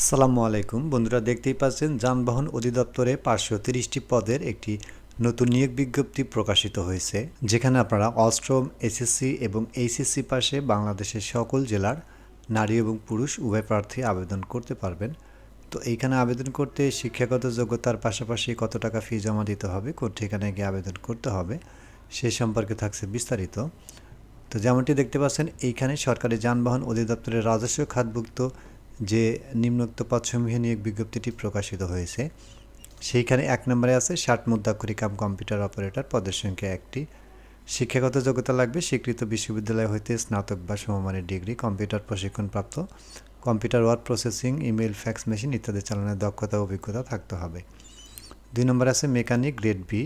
আসসালামু আলাইকুম বন্ধুরা, দেখতেই পাচ্ছেন যানবাহন অধিদপ্তরে 530টি পদের একটি নতুন নিয়োগ বিজ্ঞপ্তি প্রকাশিত হয়েছে, যেখানে আপনারা অষ্টম এসএসসি এবং এইচএসসি পাশে বাংলাদেশের সকল জেলার নারী এবং পুরুষ উভয় প্রার্থী আবেদন করতে পারবেন। তো এইখানে আবেদন করতে শিক্ষাগত যোগ্যতার পাশাপাশি কত টাকা ফি জমা দিতে হবে, কোন ঠিকানায় গিয়ে আবেদন করতে হবে সে সম্পর্কে থাকছে বিস্তারিত। তো যেমনটি দেখতে পাচ্ছেন, এইখানে সরকারি যানবাহন অধিদপ্তরের রাজস্ব খাতভুক্ত যে নিম্নোক্ত পদসমূহে নিয়োগ বিজ্ঞপ্তিটি প্রকাশিত হয়েছে, সেইখানে 1 নম্বরে আছে 60 মুদ্রাক্ষরিক কাম কম্পিউটার অপারেটর, পদের সংখ্যা 1টি। শিক্ষাগত যোগ্যতা লাগবে স্বীকৃত বিশ্ববিদ্যালয় হইতে স্নাতক বা সমমানের ডিগ্রি, কম্পিউটার প্রশিক্ষণপ্রাপ্ত, computer word processing, email, fax machine ইত্যাদি চালানোর দক্ষতা ও অভিজ্ঞতা থাকতে হবে। 2 নম্বরে আছে মেকানিক গ্রেড বি,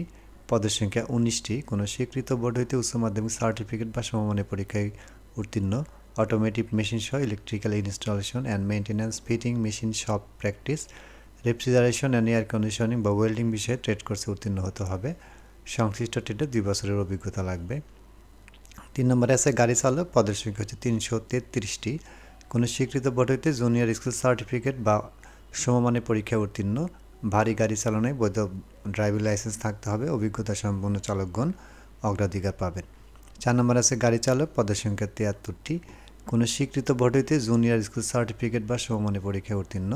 পদের সংখ্যা 19টি, কোনো স্বীকৃত বোর্ড হইতে উচ্চ মাধ্যমিক সার্টিফিকেট বা সমমানের পরীক্ষায় উত্তীর্ণ, অটোমেটিভ মেশিন সহ electrical installation and maintenance, fitting, machine shop practice, refrigeration and air conditioning বা ওয়েল্ডিং বিষয়ে ট্রেড কোর্সে উত্তীর্ণ হতে হবে। সংশ্লিষ্ট ট্রেডে 2 বছরের অভিজ্ঞতা লাগবে। 3 নম্বরে আছে গাড়ি চালক, পদের সংখ্যা হচ্ছে 333টি, কোনো স্বীকৃত বোর্ড হইতে জুনিয়র স্কুল সার্টিফিকেট বা সমমানের পরীক্ষায় উত্তীর্ণ, ভারী গাড়ি চালানোয় বৈধ ড্রাইভিং লাইসেন্স থাকতে হবে, অভিজ্ঞতা সম্পন্ন চালকগণ অগ্রাধিকার পাবেন। 4 নম্বর আছে গাড়ি চালক, পদের সংখ্যা 73টি, কোনো স্বীকৃত বোর্ড হইতে জুনিয়র স্কুল সার্টিফিকেট বা সমমানের পরীক্ষায় উত্তীর্ণ,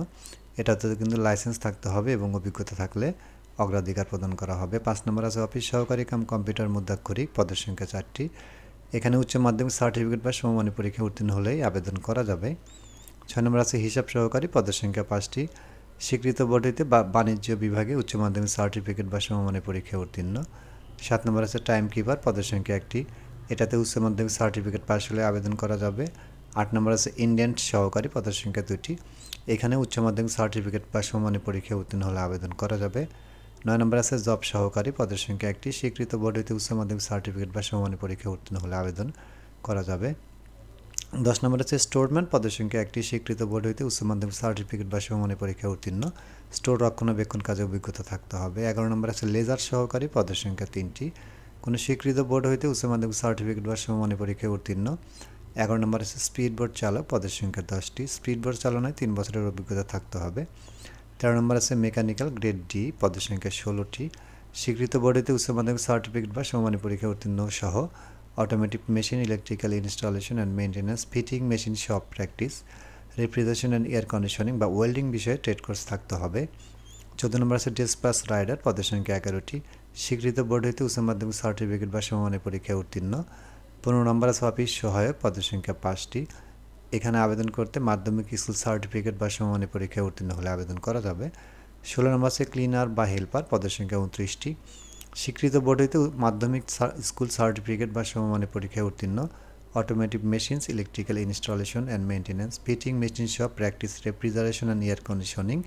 এটাতে কিন্তু লাইসেন্স থাকতে হবে এবং অভিজ্ঞতা থাকলে অগ্রাধিকার প্রদান করা হবে। 5 নম্বর আছে অফিস সহকারী কাম কম্পিউটার মুদ্রাক্ষরিক, পদের সংখ্যা 4টি, এখানে উচ্চ মাধ্যমিক সার্টিফিকেট বা সমমানের পরীক্ষায় উত্তীর্ণ হলেই আবেদন করা যাবে। 6 নম্বর আছে হিসাব সহকারী, পদের সংখ্যা 5টি, স্বীকৃত বোর্ড হইতে বাণিজ্য বিভাগে উচ্চ মাধ্যমিক সার্টিফিকেট বা সমমানের পরীক্ষায় উত্তীর্ণ। 7 নম্বর আছে টাইম কিপার, পদের সংখ্যা 1টি, এটাতে উচ্চ মাধ্যমিক সার্টিফিকেট পাস হলে আবেদন করা যাবে। 8 নম্বর আছে ইন্ডেন্ট সহকারী, পদের সংখ্যা 2টি, এখানে উচ্চ মাধ্যমিক সার্টিফিকেট বা সমমানের পরীক্ষায় উত্তীর্ণ হলে আবেদন করা যাবে। 9 নম্বর আছে জব সহকারী, পদের সংখ্যা 1টি, স্বীকৃত বোর্ড হইতে উচ্চ মাধ্যমিক সার্টিফিকেট বা সমমানের পরীক্ষায় উত্তীর্ণ হলে আবেদন করা যাবে। 10 নম্বর আছে স্টোরম্যান, পদের সংখ্যা 1টি, স্বীকৃত বোর্ড হইতে উচ্চ মাধ্যমিক সার্টিফিকেট বা সমমানের পরীক্ষায় উত্তীর্ণ, স্টোর রক্ষণাবেক্ষণ কাজে অভিজ্ঞতা থাকতে হবে। 11 নম্বর আছে লেজার সহকারী, পদের সংখ্যা 3টি, কোনো স্বীকৃত বোর্ড হইতে উচ্চ মাধ্যমিক সার্টিফিকেট বা সমমানের পরীক্ষায় উত্তীর্ণ। 11 নম্বর আছে স্পিড বোট চালক, পদের সংখ্যা 10টি, স্পিড বোট চালনায় 3 বছরের অভিজ্ঞতা থাকতে হবে। 13 নম্বর আছে মেকানিক্যাল গ্রেড ডি, পদের সংখ্যা 16টি, স্বীকৃত বোর্ড হইতে উচ্চ মাধ্যমিক সার্টিফিকেট বা সমমানের পরীক্ষায় উত্তীর্ণ সহ automatic machine, electrical installation and maintenance, fitting, machine shop practice, refrigeration and air conditioning বা ওয়েল্ডিং বিষয়ে ট্রেড কোর্স থাকতে হবে। 14 নম্বর আছে ডিসপাস রাইডার, পদের সংখ্যা 11টি, স্বীকৃত বোর্ড হইতে উচ্চ মাধ্যমিক সার্টিফিকেট বা সমমানের পরীক্ষায় উত্তীর্ণ। 15 নম্বর আছে অফিস সহায়ক, পদের সংখ্যা 5টি, এখানে আবেদন করতে মাধ্যমিক স্কুল সার্টিফিকেট বা সমমানের পরীক্ষায় উত্তীর্ণ হলে আবেদন করা যাবে। 16 নম্বর আছে ক্লিনার বা হেল্পার, পদের সংখ্যা 29টি, স্বীকৃত বোর্ড হইতে মাধ্যমিক স্কুল সার্টিফিকেট বা সমমানের পরীক্ষায় উত্তীর্ণ, automotive machines, electrical installation and maintenance, fitting, machine shop practice, refrigeration and air conditioning,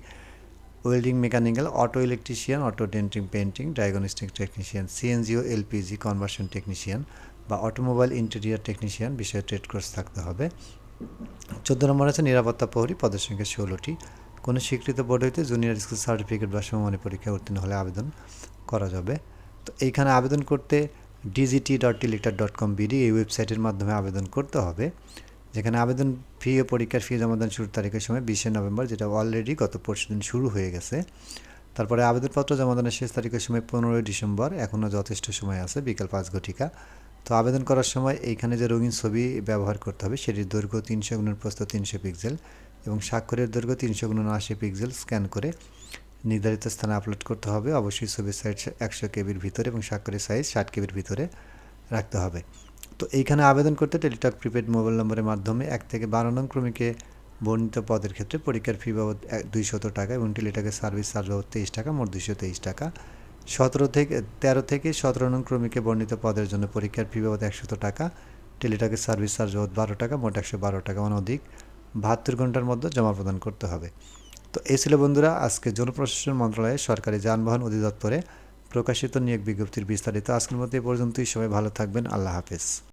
welding, mechanical, auto electrician, auto denting painting, diagnostic technician, CNG ও এলপিজি কনভার্সন টেকনিশিয়ান বা অটোমোবাইল ইন্টেরিয়ার টেকনিশিয়ান বিষয়ে trade course থাকতে হবে। 14 নম্বর আছে নিরাপত্তা প্রহরী, পদের সংখ্যা 16টি, কোনো স্বীকৃত বোর্ড হইতে জুনিয়র স্কুল সার্টিফিকেট বা সমমানের পরীক্ষায় উত্তীর্ণ হলে আবেদন করা যাবে। তো এইখানে আবেদন করতে dgt.tlector.com.bd এই ওয়েবসাইটের মাধ্যমে আবেদন করতে হবে, যেখানে আবেদন ফি ও পরীক্ষার ফি জমাদান শুরুর তারিখের সময় 20 নভেম্বর, যেটা অলরেডি গত পরশুদিন শুরু হয়ে গেছে। তারপরে আবেদনপত্র জমাদানের শেষ তারিখের সময় 15 ডিসেম্বর, এখনও যথেষ্ট সময় আছে, বিকাল 5 ঘটিকা। তো আবেদন করার সময় এইখানে যে রঙিন ছবি ব্যবহার করতে হবে সেটির দৈর্ঘ্য 300 গুণের প্রস্থ 300 পিক্সেল এবং স্বাক্ষরের দৈর্ঘ্য 300 গুণন 80 পিক্সেল স্ক্যান করে নির্ধারিত স্থানে আপলোড করতে হবে। অবশ্যই ছবির সাইজ 100 কেবির ভিতরে এবং স্বাক্ষরের সাইজ 60 কেবির ভিতরে রাখতে হবে। তো এইখানে আবেদন করতে টেলিটক প্রিপেড মোবাইল নম্বরের মাধ্যমে 1 থেকে 12 নং ক্রমিকে বর্ণিত পদের ক্ষেত্রে পরীক্ষার ফি বাবদ 200 টাকা এবং টেলিটকের সার্ভিস চার্জ বাবদ 23 টাকা, মোট 223 টাকা। 13 থেকে 17 নং ক্রমিকে বর্ণিত পদের জন্য পরীক্ষার ফি বাবদ 100 টাকা, টেলিটকের সার্ভিস চার্জ বাবদ 12 টাকা, মোট 112 টাকা, অনধিক 72 ঘন্টার মধ্যে জমা প্রদান করতে হবে। তো এই ছিল বন্ধুরা আজকে জনপ্রশাসন মন্ত্রণালয়ের সরকারি যানবাহন অধিদপ্তরে প্রকাশিত নিয়োগ বিজ্ঞপ্তির বিস্তারিত। আজকের মতো এ পর্যন্তই, সবাই ভালো থাকবেন, আল্লাহ হাফেজ।